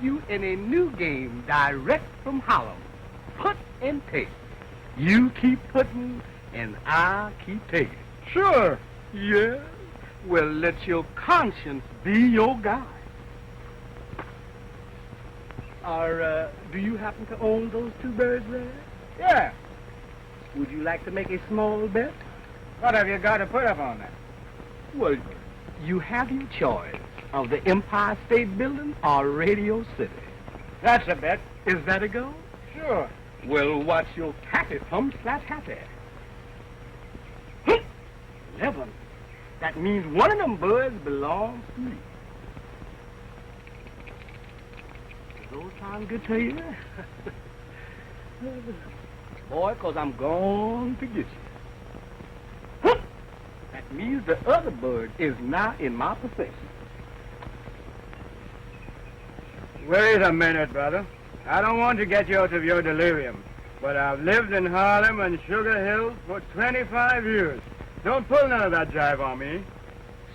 You in a new game direct from Harlem. Put and take. You keep putting and I'll keep taking. Sure. Yeah? Well, let your conscience be your guide. Do you happen to own those two birds there? Yeah. Would you like to make a small bet? What have you got to put up on that? Well, you have your choice of the Empire State Building or Radio City. That's a bet. Is that a go? Sure. Well, what's your taffy pumps that happy? 11. That means one of them birds belongs to me. Does those sound good to you? Boy, 'cause I'm going to get you. That means the other bird is now in my possession. Wait a minute, brother. I don't want to get you out of your delirium, but I've lived in Harlem and Sugar Hill for 25 years. Don't pull none of that jive on me.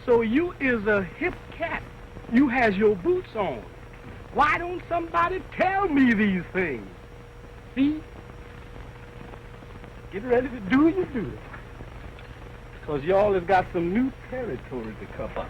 So you is a hip cat. You has your boots on. Why don't somebody tell me these things? See? Get ready to do your duty. 'Cause y'all has got some new territory to cover.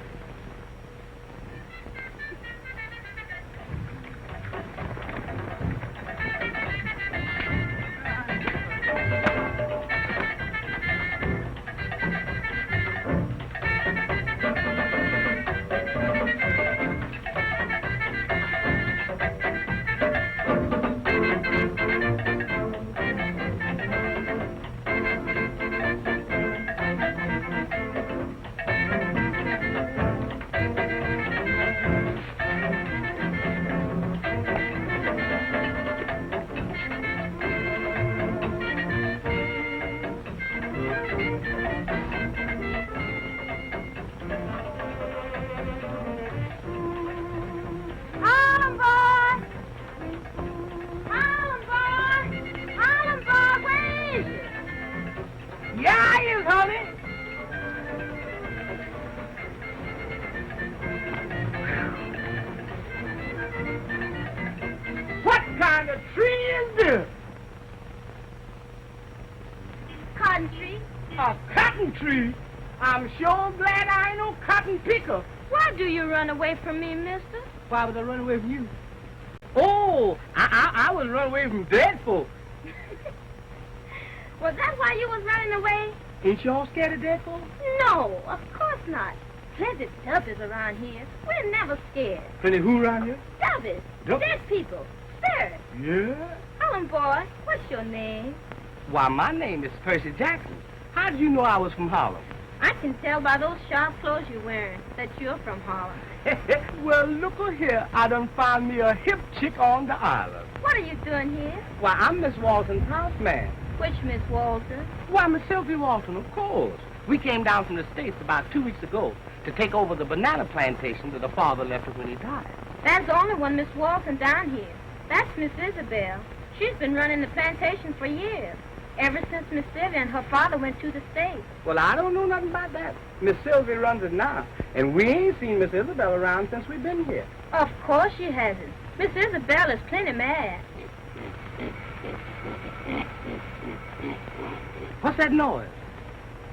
Away from me, mister? Why would I run away from you? Oh, I was running away from dead folk. Was that why you was running away? Ain't y'all scared of dead folk? No, of course not. Plenty dubbies around here. We're never scared. Plenty who around here? Dubbies. Dead people. Spirits. Yeah? Harlem boy, what's your name? Why, my name is Percy Jackson. How did you know I was from Harlem? I can tell by those sharp clothes you're wearing that you're from Harlem. Well, look here. I done found me a hip chick on the island. What are you doing here? Why, I'm Miss Walton's houseman. Which Miss Walton? Why, Miss Sylvia Walton, of course. We came down from the States about 2 weeks ago to take over the banana plantation that the father left us when he died. There's only one Miss Walton down here. That's Miss Isabelle. She's been running the plantation for years. Ever since Miss Sylvia and her father went to the States. Well, I don't know nothing about that. Miss Sylvia runs it now. And we ain't seen Miss Isabelle around since we've been here. Of course she hasn't. Miss Isabelle is plenty mad. What's that noise?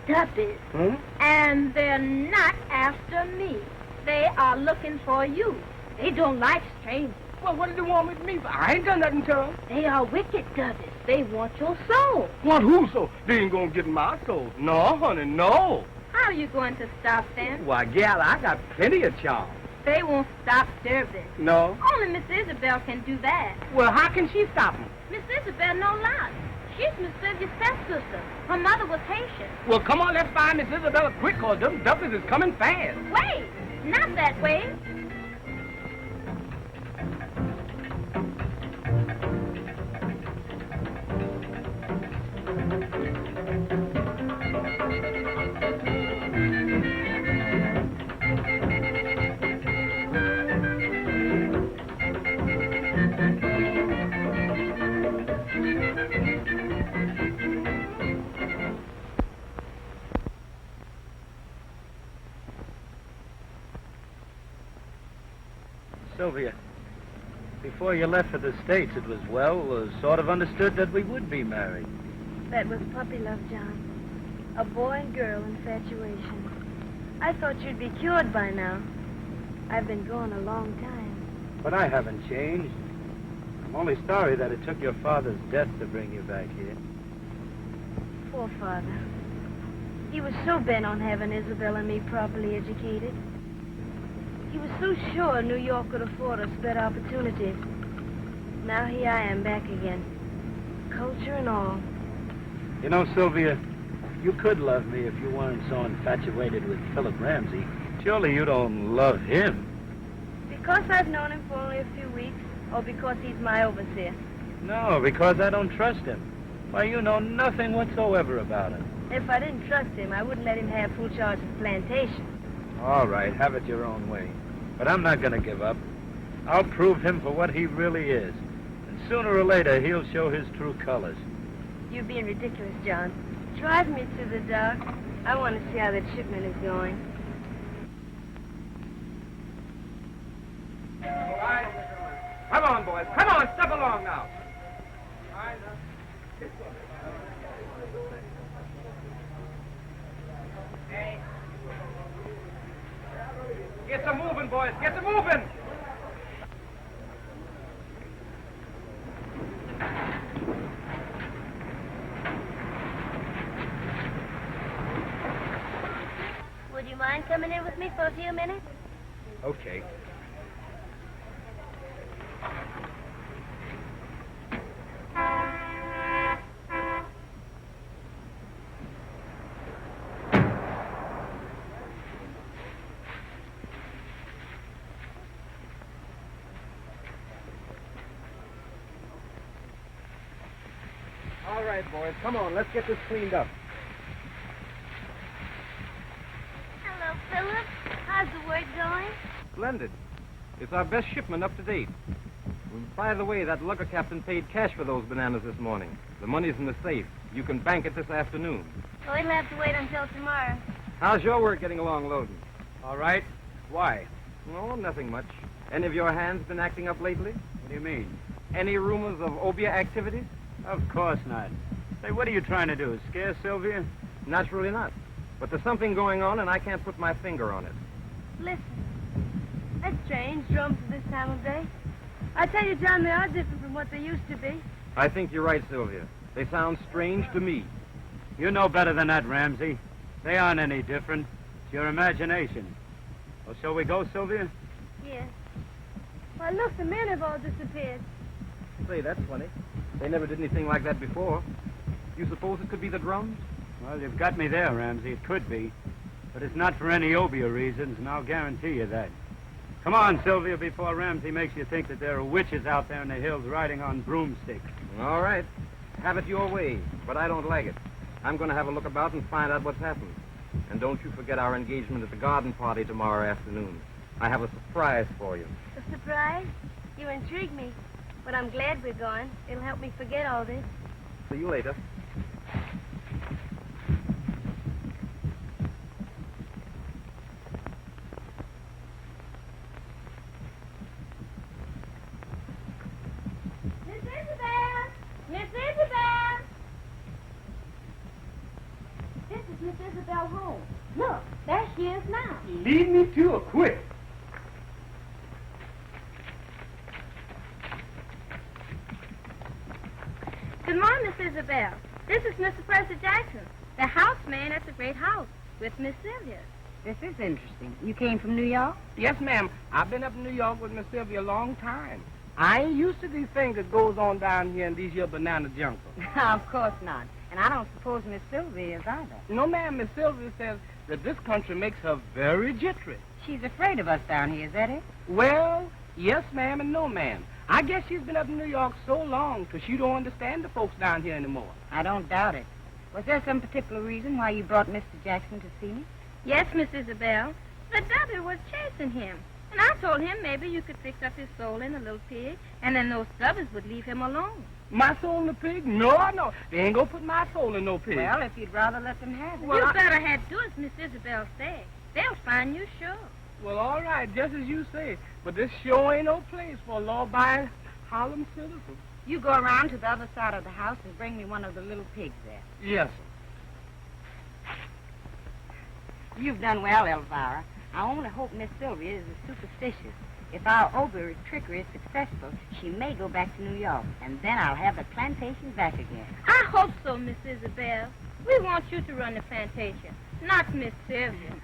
Duppies. Hmm? And they're not after me. They are looking for you. They don't like strangers. Well, what do they want with me for? I ain't done nothing to them. They are wicked duppies. They want your soul. Want who so? They ain't gonna get my soul. No, honey, no. How are you going to stop them? Why, gal, I got plenty of charm. They won't stop serving. No? Only Miss Isabelle can do that. Well, how can she stop them? Miss Isabelle no lot. She's Miss Sylvia's stepsister. Her mother was Haitian. Well, come on, let's find Miss Isabelle quick, cause them duppies is coming fast. Wait! Not that way. Sylvia, before you left for the States, it was, sort of understood that we would be married. That was puppy love, John. A boy and girl infatuation. I thought you'd be cured by now. I've been gone a long time. But I haven't changed. I'm only sorry that it took your father's death to bring you back here. Poor father. He was so bent on having Isabelle and me properly educated. He was so sure New York could afford us better opportunities. Now here I am back again. Culture and all. You know, Sylvia, you could love me if you weren't so infatuated with Philip Ramsey. Surely you don't love him. Because I've known him for only a few weeks, or because he's my overseer? No, because I don't trust him. Why, you know nothing whatsoever about him. If I didn't trust him, I wouldn't let him have full charge of the plantation. All right, have it your own way. But I'm not going to give up. I'll prove him for what he really is. And sooner or later, he'll show his true colors. You're being ridiculous, John. Drive me to the dock. I want to see how that shipment is going. All right. Come on, boys. Come on, step along now. Get to moving, boys. Get to moving. Would you mind coming in with me for a few minutes? Okay. All right, boys. Come on. Let's get this cleaned up. Hello, Philip. How's the work going? Splendid. It's our best shipment up to date. By the way, that lugger captain paid cash for those bananas this morning. The money's in the safe. You can bank it this afternoon. Well, it'll have to wait until tomorrow. How's your work getting along loading? All right. Why? No, nothing much. Any of your hands been acting up lately? What do you mean? Any rumors of obia activities? Of course not. Say, what are you trying to do? Scare Sylvia? Naturally not. But there's something going on, and I can't put my finger on it. Listen. That's strange, drums at this time of day. I tell you, John, they are different from what they used to be. I think you're right, Sylvia. They sound strange to me. You know better than that, Ramsey. They aren't any different. It's your imagination. Well, shall we go, Sylvia? Yes. Why, look, the men have all disappeared. Say, that's funny. They never did anything like that before. You suppose it could be the drums? Well, you've got me there, Ramsey. It could be. But it's not for any obia reasons, and I'll guarantee you that. Come on, Sylvia, before Ramsey makes you think that there are witches out there in the hills riding on broomsticks. All right. Have it your way, but I don't like it. I'm going to have a look about and find out what's happened. And don't you forget our engagement at the garden party tomorrow afternoon. I have a surprise for you. A surprise? You intrigue me. But I'm glad we're going. It'll help me forget all this. See you later. beat me to a quick. Good morning, Miss Isabelle. This is Mr. Percy Jackson, the houseman at the great house with Miss Sylvia. This is interesting. You came from New York? Yes, ma'am. I've been up in New York with Miss Sylvia a long time. I ain't used to these things that goes on down here in these here banana jungles. Of course not. And I don't suppose Miss Sylvia is either. No, ma'am. Miss Sylvia says that this country makes her very jittery. She's afraid of us down here, is that it? Well, yes, ma'am, and no, ma'am. I guess she's been up in New York so long because she don't understand the folks down here anymore. I don't doubt it. Was there some particular reason why you brought Mr. Jackson to see me? Yes, Miss Isabelle. The devil was chasing him. And I told him maybe you could fix up his soul in a little pig, and then those stubbers would leave him alone. My soul in a pig? No, no. They ain't gonna put my soul in no pig. Well, if you'd rather let them have it. Well, you better have to do as Miss Isabelle said. They'll find you sure. Well, all right, just as you say. But this sure ain't no place for a law-abiding Harlem citizen. You go around to the other side of the house and bring me one of the little pigs there. Yes, sir. You've done well, Elvira. I only hope Miss Sylvia is superstitious. If our Ober's trickery is successful, she may go back to New York, and then I'll have the plantation back again. I hope so, Miss Isabelle. We want you to run the plantation, not Miss Sylvia.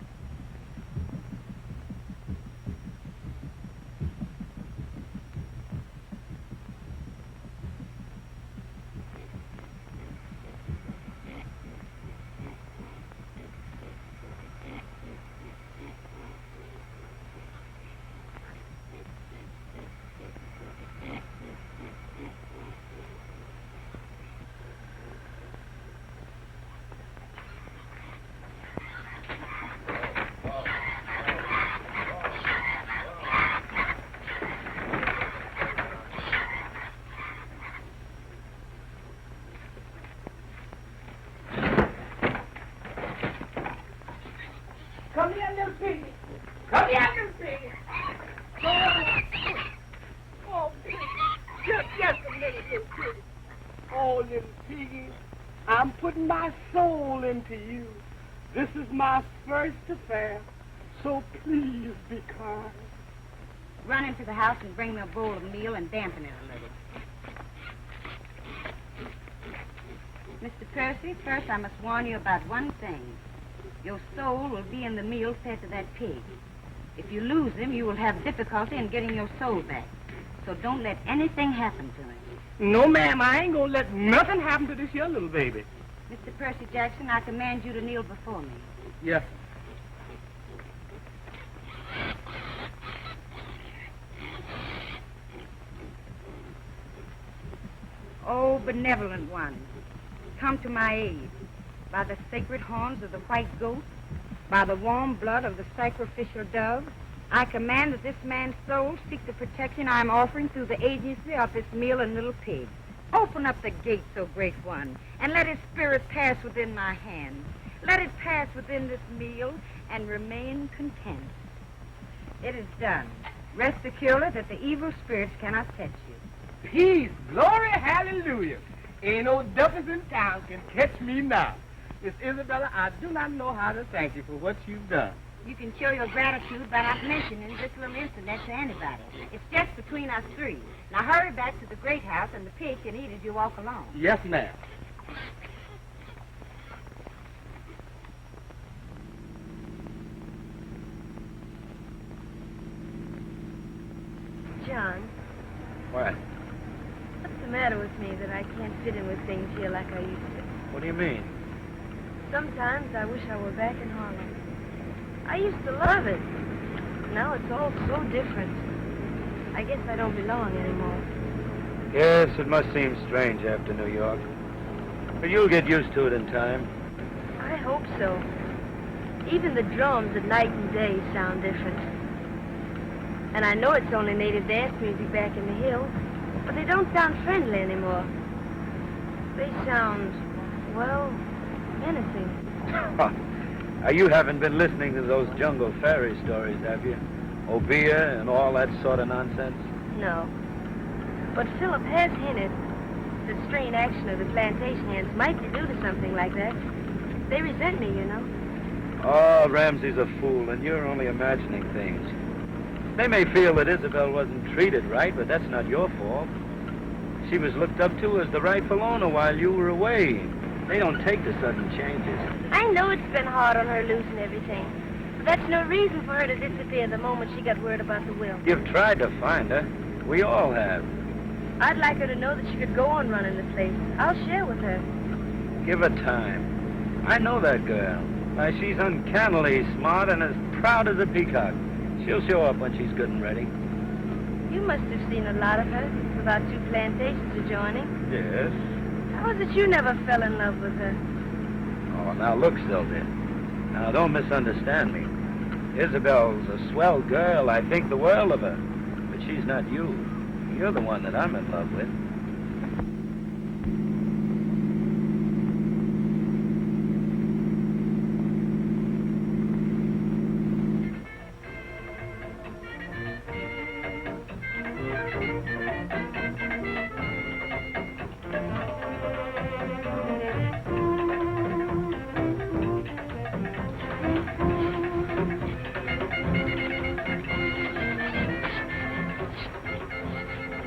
Come here, little piggy. Come here, little piggy. Oh, piggy. Just a minute, little piggy. Oh, little piggy, I'm putting my soul into you. This is my first affair, so please be kind. Run into the house and bring me a bowl of meal and dampen it a little. Mr. Percy, first I must warn you about one thing. Your soul will be in the meal fed to that pig. If you lose him, you will have difficulty in getting your soul back. So don't let anything happen to him. No, ma'am, I ain't gonna let nothing happen to this here little baby. Mr. Percy Jackson, I command you to kneel before me. Yes, Oh, benevolent one, come to my aid. By the sacred horns of the white goat, by the warm blood of the sacrificial dove, I command that this man's soul seek the protection I am offering through the agency of this meal and little pig. Open up the gate, so great one, and let his spirit pass within my hands. Let it pass within this meal and remain content. It is done. Rest securely that the evil spirits cannot touch you. peace, glory, hallelujah. Ain't no devils in town can catch me now. Miss Isabella, I do not know how to thank you for what you've done. You can show your gratitude by not mentioning this little incident to anybody. It's just between us three. Now hurry back to the great house, and the pig can eat as you walk along. Yes, ma'am. John, What? what's the matter with me that I can't fit in with things here like I used to? What do you mean? Sometimes I wish I were back in Harlem. I used to love it. Now it's all so different. I guess I don't belong anymore. Yes, it must seem strange after New York. But you'll get used to it in time. I hope so. Even the drums at night and day sound different. And I know it's only native dance music back in the hills, but they don't sound friendly anymore. They sound, well, menacing. Now, you haven't been listening to those jungle fairy stories, have you? Obeah and all that sort of nonsense? No. But Philip has hinted that strain action of the plantation hands might be due to something like that. They resent me, you know. Oh, Ramsey's a fool, and you're only imagining things. They may feel that Isabelle wasn't treated right, but that's not your fault. She was looked up to as the rightful owner while you were away. They don't take the sudden changes. I know it's been hard on her losing everything. But that's no reason for her to disappear the moment she got word about the will. You've tried to find her. We all have. I'd like her to know that she could go on running the place. I'll share with her. Give her time. I know that girl. Why, she's uncannily smart and as proud as a peacock. She'll show up when she's good and ready. You must have seen a lot of her without 2 plantations adjoining. Yes. How is it you never fell in love with her? Oh, now look, Sylvia. Now, don't misunderstand me. Isabelle's a swell girl. I think the world of her. But she's not you. You're the one that I'm in love with.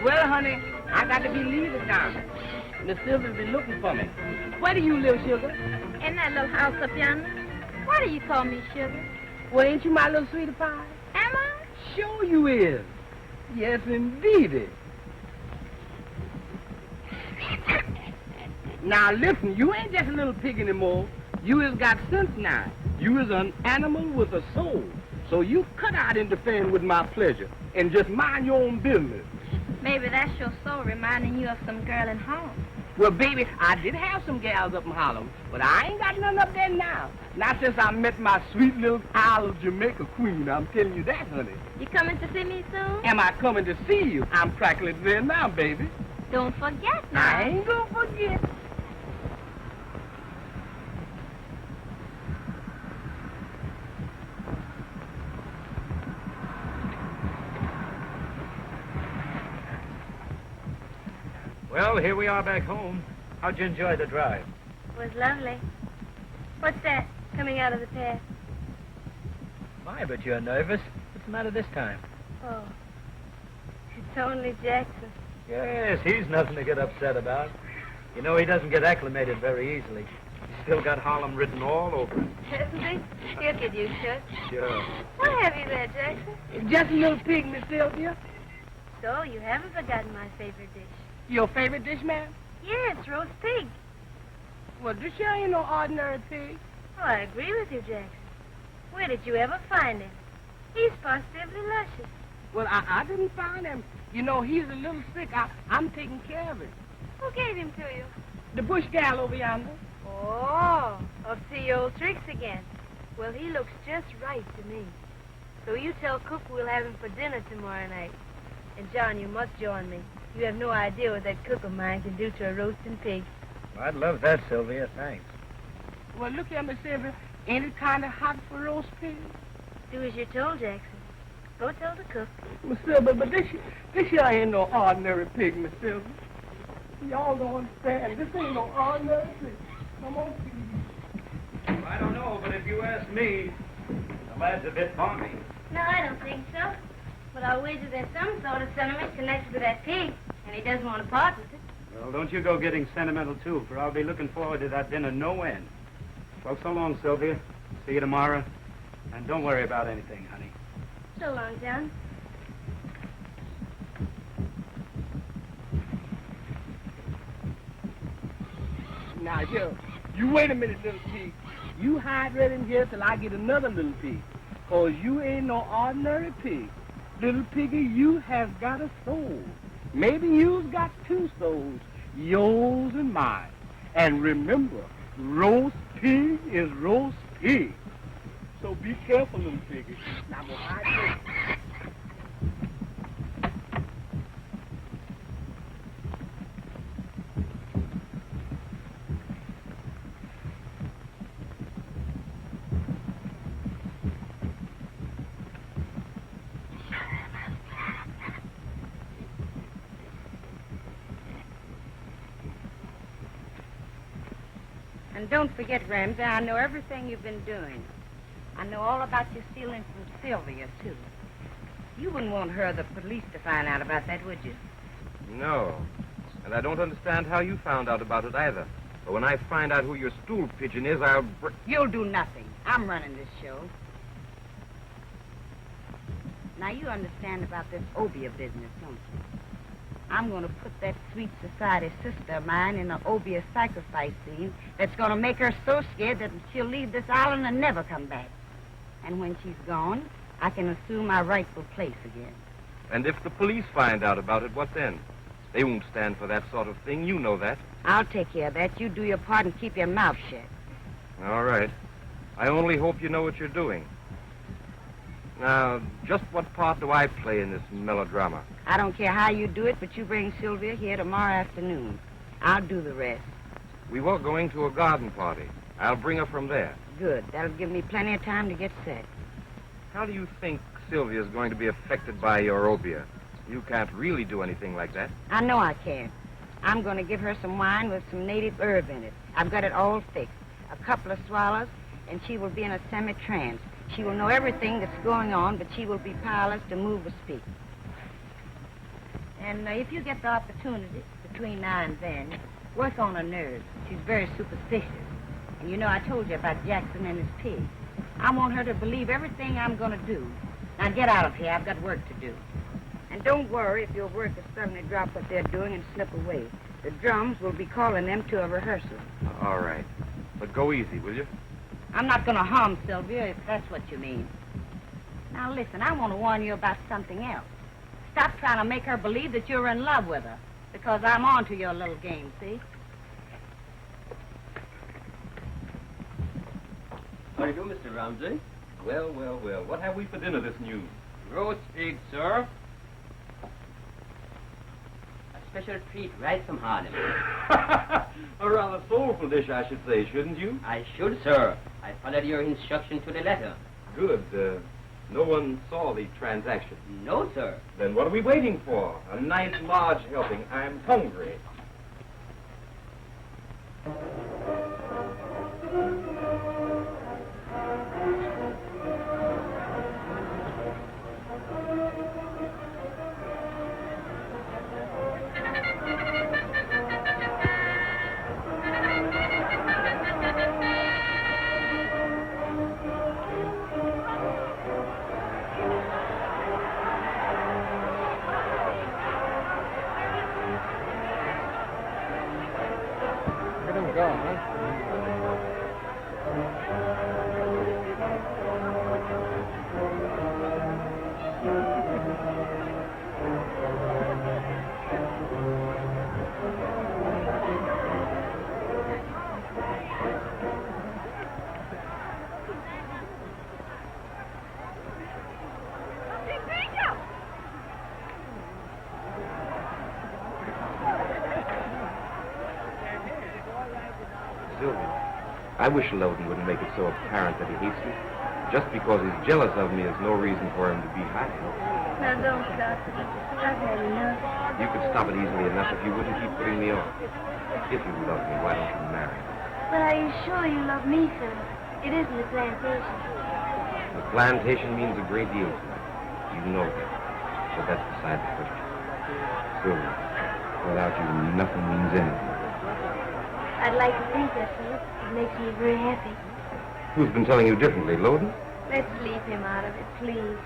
Well, honey, I got to be leaving now. Miss Sylvia'll be looking for me. Where do you live, Sugar? In that little house up yonder. Why do you call me Sugar? Well, ain't you my little sweetie pie? Am I? Sure you is. Yes, indeedy. Now, listen, you ain't just a little pig anymore. You has got sense now. You is an animal with a soul. So you cut out interfering with my pleasure and just mind your own business. Maybe that's your soul reminding you of some girl in Harlem. Well, baby, I did have some gals up in Harlem, but I ain't got none up there now. Not since I met my sweet little Isle of Jamaica queen. I'm telling you that, honey. You coming to see me soon? Am I coming to see you? I'm practically there now, baby. Don't forget now. I ain't gonna forget. Well, here we are back home. How'd you enjoy the drive? It was lovely. What's that coming out of the path? My, but you're nervous. What's the matter this time? Oh, it's only Jackson. Yes, he's nothing to get upset about. You know, he doesn't get acclimated very easily. He's still got Harlem written all over him. Hasn't he? He'll get used to it. Sure. What have you there, Jackson? Just a little pig, Miss Sylvia. So, you haven't forgotten my favorite dish. Your favorite dish, ma'am? Yes, roast pig. Well, this here ain't no ordinary pig. Oh, I agree with you, Jackson. Where did you ever find him? He's positively luscious. Well, I didn't find him. You know, he's a little sick. I'm taking care of him. Who gave him to you? The bush gal over yonder. Oh, up to your old tricks again. Well, he looks just right to me. So you tell Cook we'll have him for dinner tomorrow night. And, John, you must join me. You have no idea what that cook of mine can do to a roasting pig. I'd love that, Sylvia. Thanks. Well, look here, Miss Sylvia. Ain't it kind of hot for roast pig? Do as you're told, Jackson. Go tell the cook. Miss Sylvia, but this here ain't no ordinary pig, Miss Sylvia. Y'all don't understand. This ain't no ordinary pig. Come on, please. Well, I don't know, but if you ask me, the lad's a bit balmy. No, I don't think so. But I'll wager there's some sort of sentiment connected to that pig, and he doesn't want to part with it. Well, don't you go getting sentimental, too, for I'll be looking forward to that dinner no end. Well, so long, Sylvia. See you tomorrow. And don't worry about anything, honey. So long, John. Now, here, you wait a minute, little pig. You hide right in here till I get another little pig. 'Cause you ain't no ordinary pig. Little piggy, you have got a soul. Maybe you've got 2 souls, yours and mine. And remember, roast pig is roast pig. So be careful, little piggy. Now, I'm gonna hide you. And don't forget, Ramsey, I know everything you've been doing. I know all about your stealing from Sylvia, too. You wouldn't want her or the police to find out about that, would you? No. And I don't understand how you found out about it either. But when I find out who your stool pigeon is, I'll... You'll do nothing. I'm running this show. Now, you understand about this obeah business, don't you? I'm going to put that sweet society sister of mine in an obeah sacrifice scene that's going to make her so scared that she'll leave this island and never come back. And when she's gone, I can assume my rightful place again. And if the police find out about it, what then? They won't stand for that sort of thing. You know that. I'll take care of that. You do your part and keep your mouth shut. All right. I only hope you know what you're doing. Now, just what part do I play in this melodrama? I don't care how you do it, but you bring Sylvia here tomorrow afternoon. I'll do the rest. We were going to a garden party. I'll bring her from there. Good. That'll give me plenty of time to get set. How do you think Sylvia's going to be affected by your obeah? You can't really do anything like that. I know I can. I'm going to give her some wine with some native herb in it. I've got it all fixed. A couple of swallows, and she will be in a semi-trance. She will know everything that's going on, but she will be powerless to move or speak. And if you get the opportunity between now and then, work on her nerves. She's very superstitious. And you know I told you about Jackson and his pig. I want her to believe everything I'm going to do. Now get out of here. I've got work to do. And don't worry if your workers suddenly drop what they're doing and slip away. The drums will be calling them to a rehearsal. All right. But go easy, will you? I'm not going to harm Sylvia, if that's what you mean. Now, listen, I want to warn you about something else. Stop trying to make her believe that you're in love with her, because I'm on to your little game, see? How do you do, Mr. Ramsey? Well, well, well. What have we for dinner this noon? Roast pig, sir. A special treat right from Harlem. A rather soulful dish, I should say, shouldn't you? I should, sir. I followed your instruction to the letter. Good. No one saw the transaction. No, sir. Then what are we waiting for? A nice large helping. I'm hungry. I wish Loudon wouldn't make it so apparent that he hates me. Just because he's jealous of me is no reason for him to be hiding. Now, don't stop it. I've had enough. You could stop it easily enough if you wouldn't keep putting me off. If you love me, why don't you marry me? But are you sure you love me, sir? It isn't the plantation. The plantation means a great deal to me. You know that. But that's beside the question. Sylvia, without you, nothing means anything. I'd like to think that, sir. It makes me very happy. Who's been telling you differently, Loudon? Let's leave him out of it, please.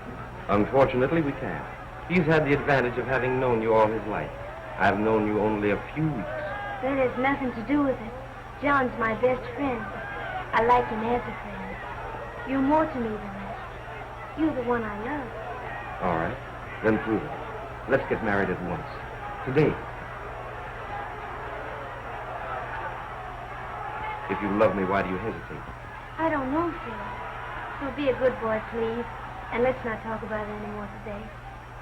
Unfortunately, we can't. He's had the advantage of having known you all his life. I've known you only a few weeks. That has nothing to do with it. John's my best friend. I like him as a friend. You're more to me than that. You're the one I love. All right. Then prove it. Let's get married at once. Today. If you love me, why do you hesitate? I don't know, Phil. So be a good boy, please. And let's not talk about it anymore today.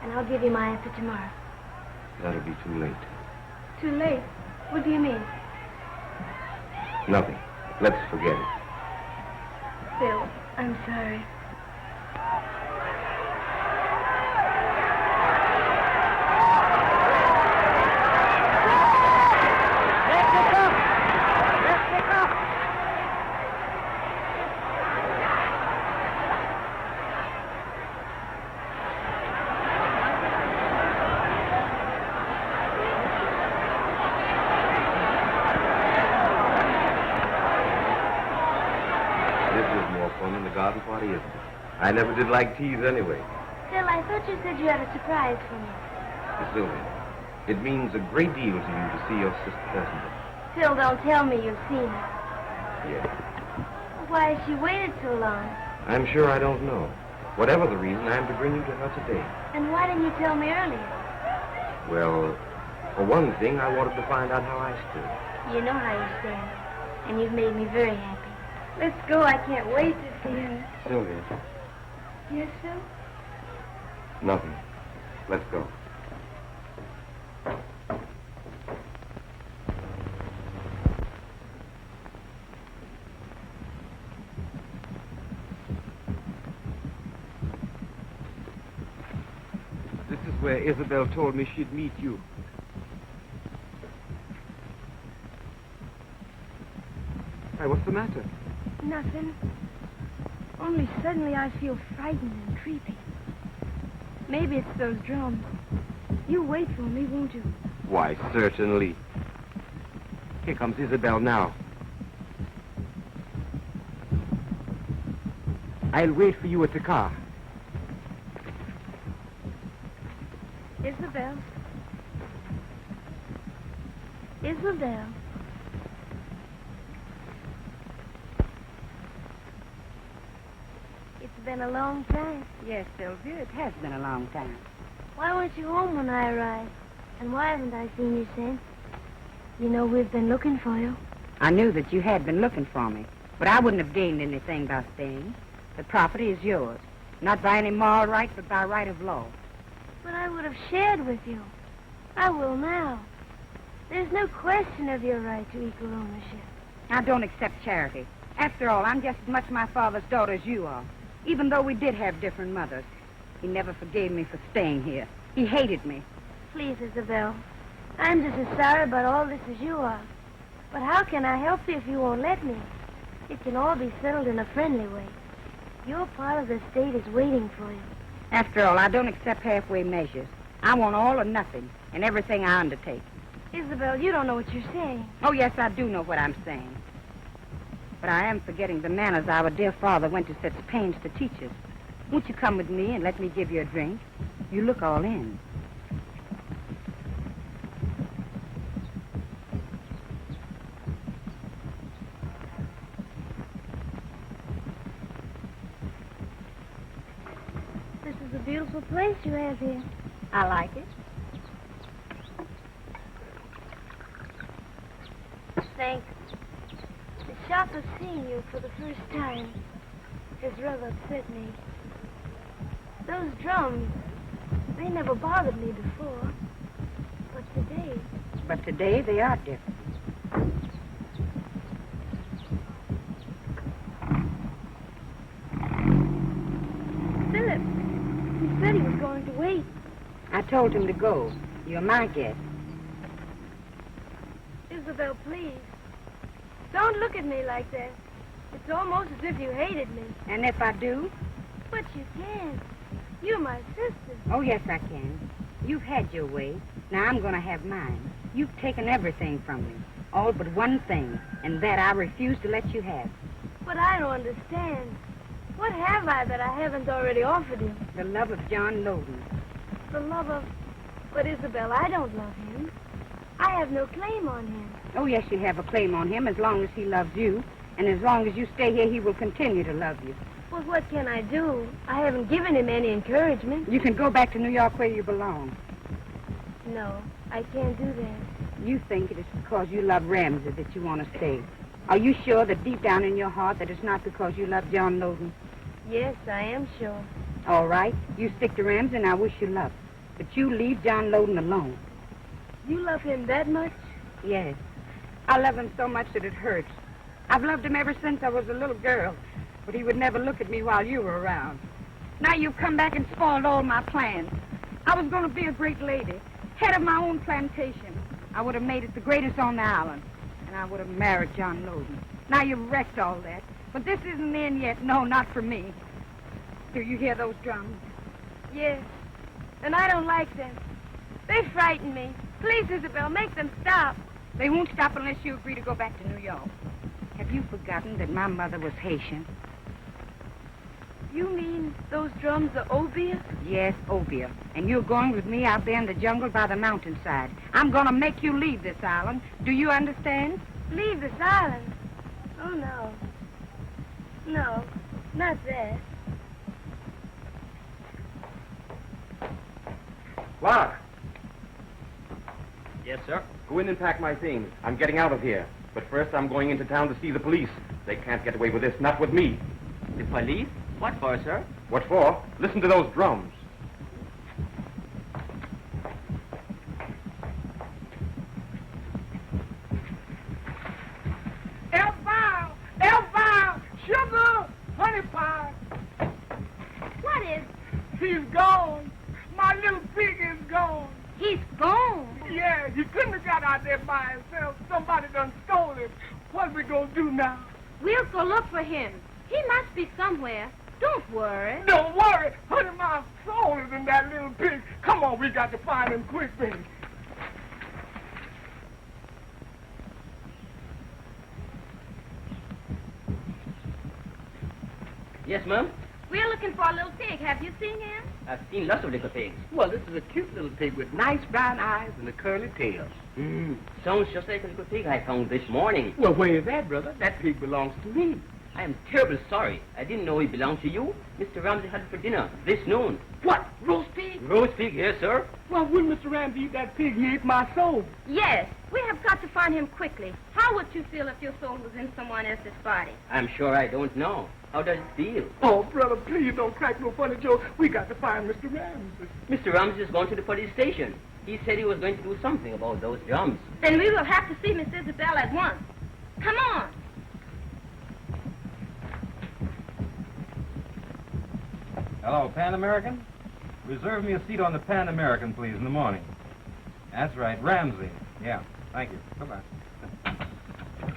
And I'll give you my answer tomorrow. That'll be too late. Too late? What do you mean? Nothing. Let's forget it. Phil, I'm sorry. I never did like teas anyway. Phil, I thought you said you had a surprise for me. Sylvia, it means a great deal to you to see your sister personally. Phil, don't tell me you've seen her. Yes. Why has she waited so long? I'm sure I don't know. Whatever the reason, I'm to bring you to her today. And why didn't you tell me earlier? Well, for one thing, I wanted to find out how I stood. You know how you stand, and you've made me very happy. Let's go. I can't wait to see her. Sylvia. Yes, Phil? Nothing. Let's go. This is where Isabelle told me she'd meet you. Hey, what's the matter? Nothing. Only suddenly I feel frightened and creepy. Maybe it's those drums. You wait for me, won't you? Why, certainly. Here comes Isabelle now. I'll wait for you at the car. Isabelle. Isabelle. It's been a long time. Yes, Sylvia, it has been a long time. Why weren't you home when I arrived? And why haven't I seen you since? You know, we've been looking for you. I knew that you had been looking for me, but I wouldn't have gained anything by staying. The property is yours, not by any moral right, but by right of law. But I would have shared with you. I will now. There's no question of your right to equal ownership. I don't accept charity. After all, I'm just as much my father's daughter as you are, even though we did have different mothers. He never forgave me for staying here. He hated me. Please, Isabelle. I'm just as sorry about all this as you are. But how can I help you if you won't let me? It can all be settled in a friendly way. Your part of the estate is waiting for you. After all, I don't accept halfway measures. I want all or nothing in everything I undertake. Isabelle, you don't know what you're saying. Oh, yes, I do know what I'm saying. But I am forgetting the manners our dear father went to such pains to teach us. Won't you come with me and let me give you a drink? You look all in. This is a beautiful place you have here. I like it. Thanks. The shock of seeing you for the first time has rather upset me. Those drums, they never bothered me before. But today they are different. Philip, he said he was going to wait. I told him to go. You're my guest. Isabelle, please. Don't look at me like that. It's almost as if you hated me. And if I do? But you can't. You're my sister. Oh, yes, I can. You've had your way. Now I'm going to have mine. You've taken everything from me. All but one thing. And that I refuse to let you have. But I don't understand. What have I that I haven't already offered you? The love of John Loden. The love of... But, Isabelle, I don't love him. I have no claim on him. Oh, yes, you have a claim on him as long as he loves you. And as long as you stay here, he will continue to love you. Well, what can I do? I haven't given him any encouragement. You can go back to New York where you belong. No, I can't do that. You think it is because you love Ramsey that you want to stay. Are you sure that deep down in your heart that it's not because you love John Loden? Yes, I am sure. All right. You stick to Ramsey and I wish you luck. But you leave John Loden alone. You love him that much? Yes. I love him so much that it hurts. I've loved him ever since I was a little girl. But he would never look at me while you were around. Now you've come back and spoiled all my plans. I was going to be a great lady, head of my own plantation. I would have made it the greatest on the island. And I would have married John Loden. Now you've wrecked all that. But this isn't the end yet. No, not for me. Do you hear those drums? Yes. And I don't like them. They frighten me. Please, Isabelle, make them stop. They won't stop unless you agree to go back to New York. Have you forgotten that my mother was Haitian? You mean those drums are obeah? Yes, obeah. And you're going with me out there in the jungle by the mountainside. I'm going to make you leave this island. Do you understand? Leave this island? Oh, no. No, not that. Clark, Yes, sir. go in and pack my things. I'm getting out of here. But first, I'm going into town to see the police. They can't get away with this, not with me. The police? What for, sir? What for? Listen to those drums. Elbow, sugar, honey pie. What is? He's gone. My little pig is gone. He's gone. Yeah, he couldn't have got out there by himself. Somebody done stole him. What we gonna do now? We'll go look for him. He must be somewhere. Don't worry. Don't worry. Honey, my soul is in that little pig. Come on, we got to find him quick, baby. Yes, ma'am. We're looking for a little pig. Have you seen him? I've seen lots of little pigs. Well, this is a cute little pig with nice brown eyes and a curly tail. Sounds just like a little pig I found this morning. Well, where is that, brother? That pig belongs to me. I am terribly sorry. I didn't know he belonged to you. Mr. Ramsey had it for dinner this noon. What? Roast pig? Roast pig, yes, sir. Well, when Mr. Ramsey eat that pig, he ate my soul. Yes. We have got to find him quickly. How would you feel if your soul was in someone else's body? I'm sure I don't know. How does it feel? Oh, brother, please don't crack no funny jokes. We got to find Mr. Ramsey. Mr. Ramsey is going to the police station. He said he was going to do something about those drums. Then we will have to see Miss Isabelle at once. Come on. Hello, Pan American? Reserve me a seat on the Pan American, please, in the morning. That's right, Ramsey. Yeah, thank you. Goodbye.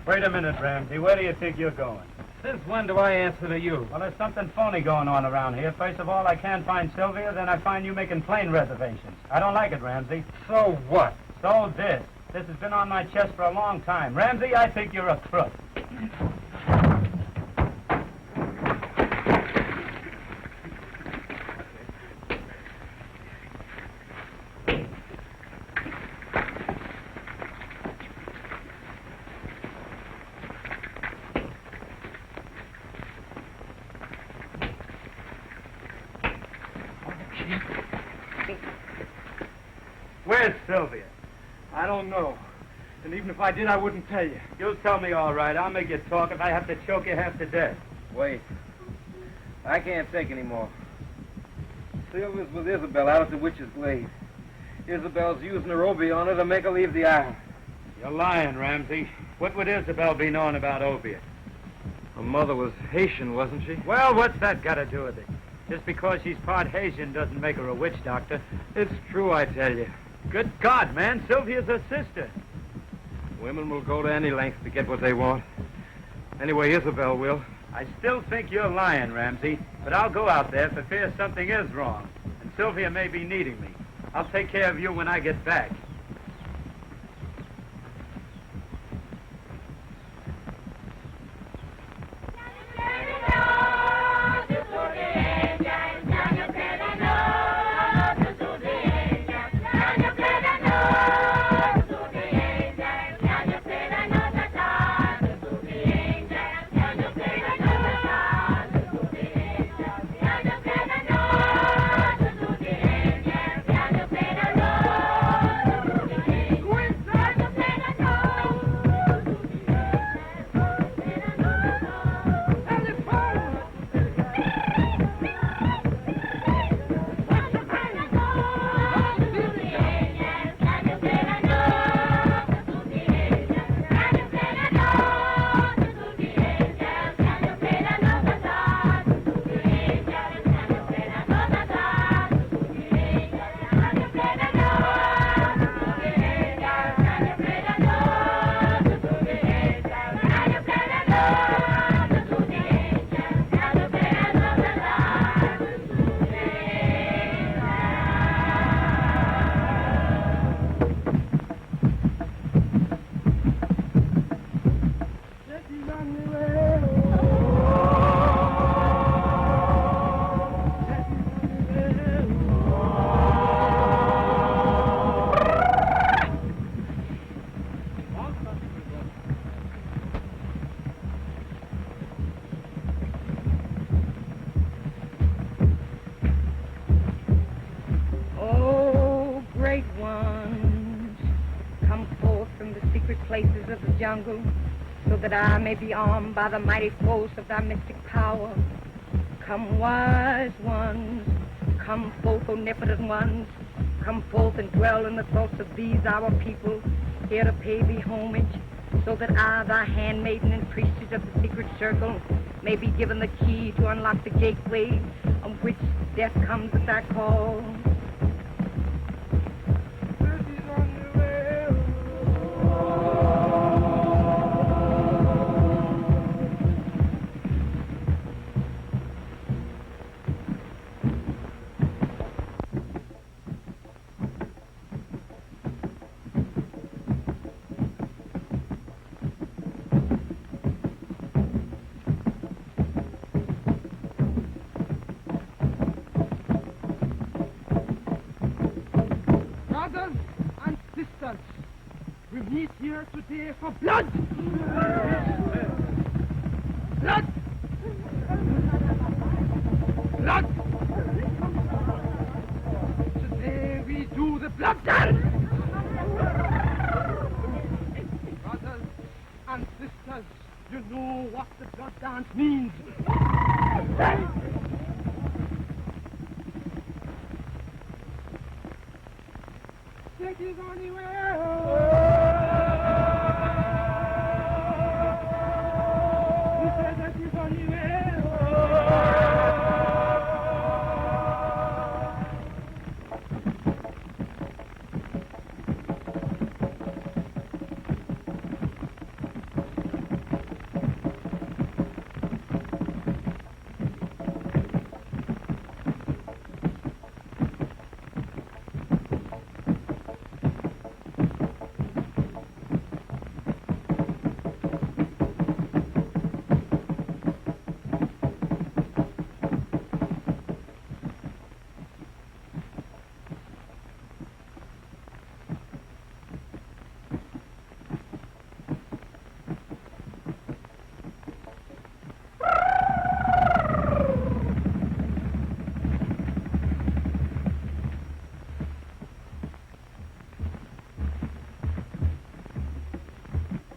Wait a minute, Ramsey. Where do you think you're going? Since when do I answer to you? Well, there's something phony going on around here. First of all, I can't find Sylvia, then I find you making plane reservations. I don't like it, Ramsey. So what? So this. This has been on my chest for a long time. Ramsey, I think you're a crook. Where's Sylvia? I don't know. And even if I did, I wouldn't tell you. You'll tell me all right. I'll make you talk if I have to choke you half to death. Wait. I can't take any more. Sylvia's with Isabelle out at the Witch's Glade. Isabelle's using her obeah on her to make her leave the island. You're lying, Ramsey. What would Isabelle be knowing about obeah? Her mother was Haitian, wasn't she? Well, what's that got to do with it? Just because she's part Haitian doesn't make her a witch doctor. It's true, I tell you. Good God, man. Sylvia's her sister. Women will go to any length to get what they want. Anyway, Isabelle will. I still think you're lying, Ramsey, but I'll go out there for fear something is wrong. And Sylvia may be needing me. I'll take care of you when I get back. places of the jungle, so that I may be armed by the mighty force of thy mystic power. Come, wise ones, come forth, omnipotent ones, come forth and dwell in the thoughts of these our people, here to pay thee homage, so that I, thy handmaiden and priestess of the secret circle, may be given the key to unlock the gateway on which death comes at thy call. We meet here today for blood! Blood! Blood! Today we do the blood dance! Brothers and sisters, you know what the blood dance means. Take it anywhere.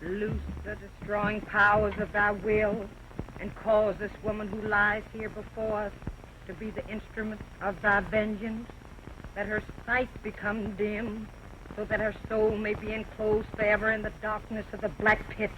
Loose the destroying powers of thy will, and cause this woman who lies here before us to be the instrument of thy vengeance. Let her sight become dim, so that her soul may be enclosed forever in the darkness of the black pit.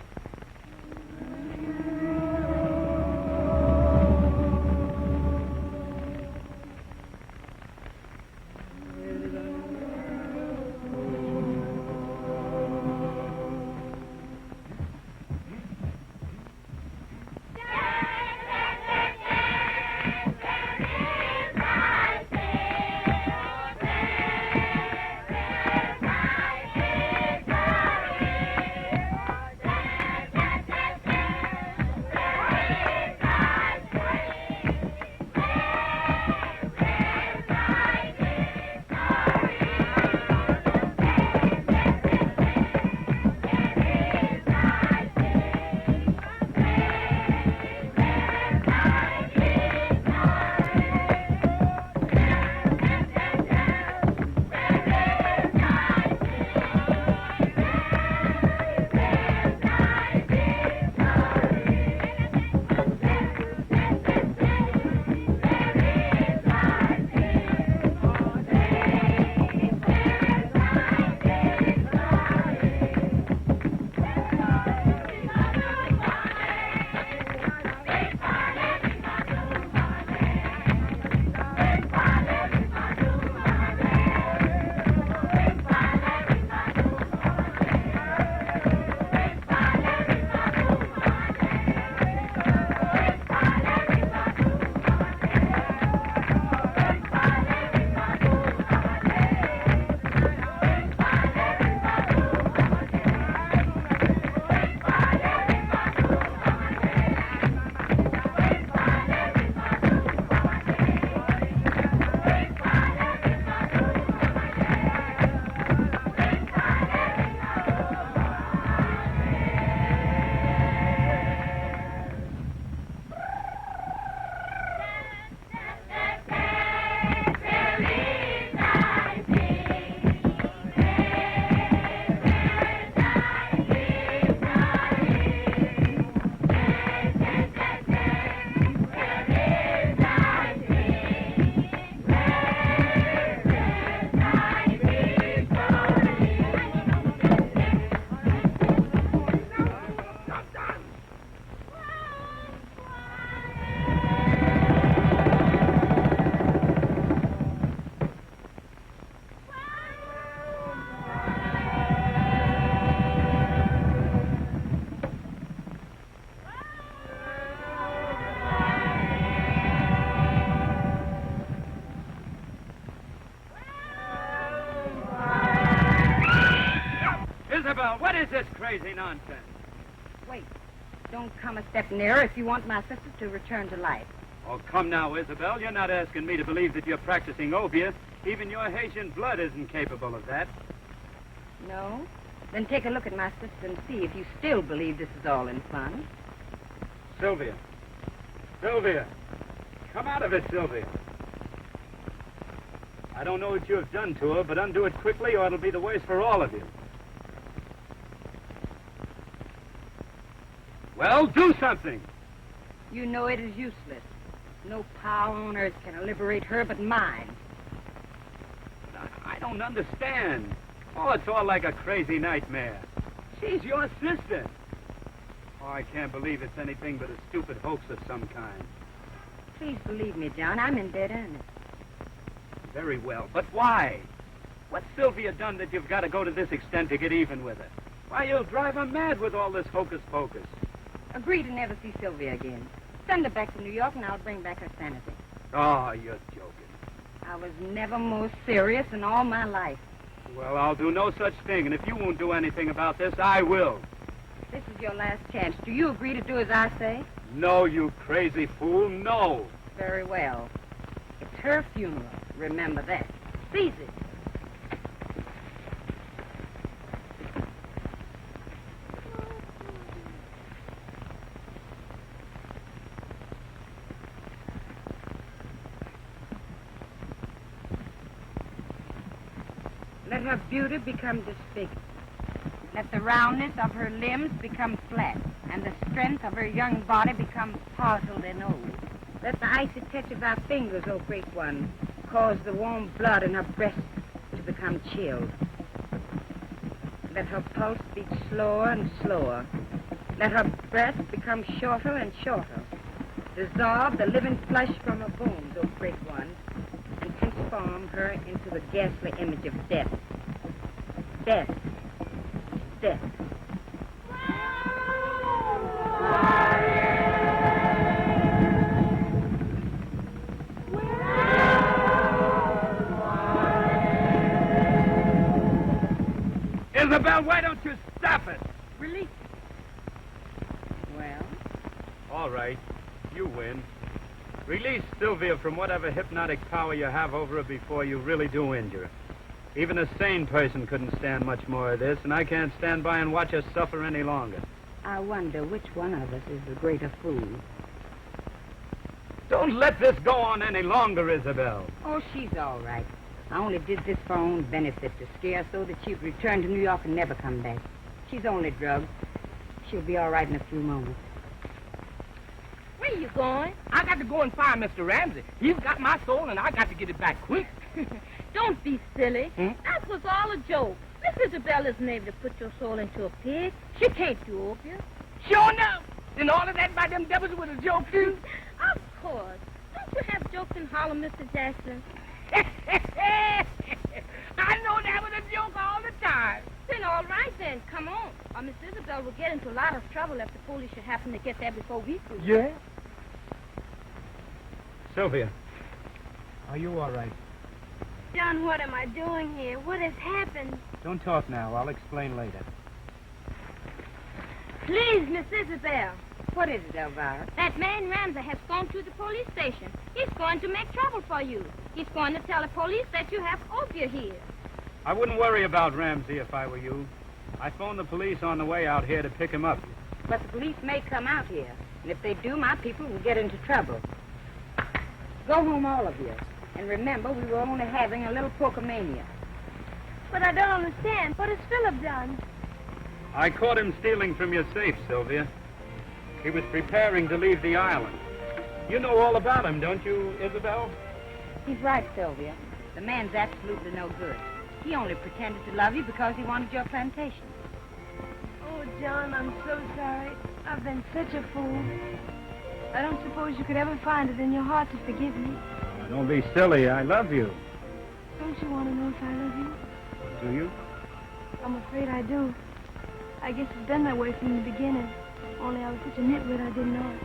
Isabelle, what is this crazy nonsense? Wait. Don't come a step nearer if you want my sister to return to life. Oh, come now, Isabelle. You're not asking me to believe that you're practicing obeah. Even your Haitian blood isn't capable of that. No? Then take a look at my sister and see if you still believe this is all in fun. Sylvia. Sylvia. Come out of it, Sylvia. I don't know what you have done to her, but undo it quickly or it'll be the worse for all of you. Well, do something. You know it is useless. No power on earth can liberate her but mine. I don't understand. Oh, it's all like a crazy nightmare. She's your sister. Oh, I can't believe it's anything but a stupid hoax of some kind. Please believe me, John. I'm in dead earnest. Very well, but why? What's Sylvia done that you've got to go to this extent to get even with her? Why, you'll drive her mad with all this hocus pocus. Agree to never see Sylvia again. Send her back to New York and I'll bring back her sanity. Oh, you're joking. I was never more serious in all my life. Well, I'll do no such thing, and if you won't do anything about this, I will. This is your last chance. Do you agree to do as I say? No, you crazy fool, no. Very well. It's her funeral. Remember that. Seize it. Let her beauty become disfigured. Let the roundness of her limbs become flat, and the strength of her young body become parcelled and old. Let the icy touch of our fingers, O great one, cause the warm blood in her breast to become chilled. Let her pulse beat slower and slower. Let her breath become shorter and shorter. Dissolve the living flesh from her bones, O great one, and transform her into the ghastly image of death. Death. Death. Isabelle, why don't you stop it? Release it. Well? All right. You win. Release Sylvia from whatever hypnotic power you have over her before you really do injure her. Even a sane person couldn't stand much more of this, and I can't stand by and watch her suffer any longer. I wonder which one of us is the greater fool. Don't let this go on any longer, Isabelle. Oh, she's all right. I only did this for her own benefit, to scare her so that she'd return to New York and never come back. She's only drugged. She'll be all right in a few moments. Where you going? I got to go and find Mr. Ramsey. He's got my soul, and I got to get it back quick. Don't be silly. That was all a joke. Miss Isabelle isn't able to put your soul into a pig. She can't do opium. Sure enough. Then all of that by them devils was a joke, too? Of course. Don't you have jokes in Harlem, Mr. Jackson? I know that was a joke all the time. Then all right, then. Come on. Or Miss Isabelle will get into a lot of trouble if the police should happen to get there before we do. Yeah? Sylvia, are you all right? John, what am I doing here? What has happened? Don't talk now. I'll explain later. Please, Miss Isabelle. What is it, Elvira? That man Ramsey has gone to the police station. He's going to make trouble for you. He's going to tell the police that you have opium here. I wouldn't worry about Ramsey if I were you. I phoned the police on the way out here to pick him up. But the police may come out here. And if they do, my people will get into trouble. Go home, all of you. And remember, we were only having a little Pocomania. But I don't understand. What has Philip done? I caught him stealing from your safe, Sylvia. He was preparing to leave the island. You know all about him, don't you, Isabelle? He's right, Sylvia. The man's absolutely no good. He only pretended to love you because he wanted your plantation. Oh, John, I'm so sorry. I've been such a fool. I don't suppose you could ever find it in your heart to forgive me. Don't be silly. I love you. Don't you want to know if I love you? Do you? I'm afraid I do. I guess it's been that way from the beginning. Only I was such a nitwit I didn't know it.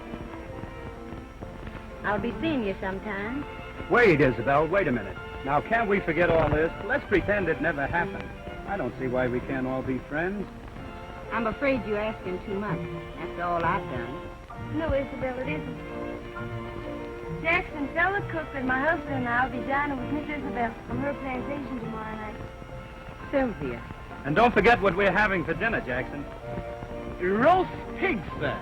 I'll be seeing you sometime. Wait, Isabelle, wait a minute. Now, can't we forget all this? Let's pretend it never happened. I don't see why we can't all be friends. I'm afraid you're asking too much. After all I've done. No, Isabelle, it isn't. Jackson, tell the cook that my husband and I will be dining with Miss Isabelle from her plantation tomorrow night. Sylvia. And don't forget what we're having for dinner, Jackson. Roast pig, sir.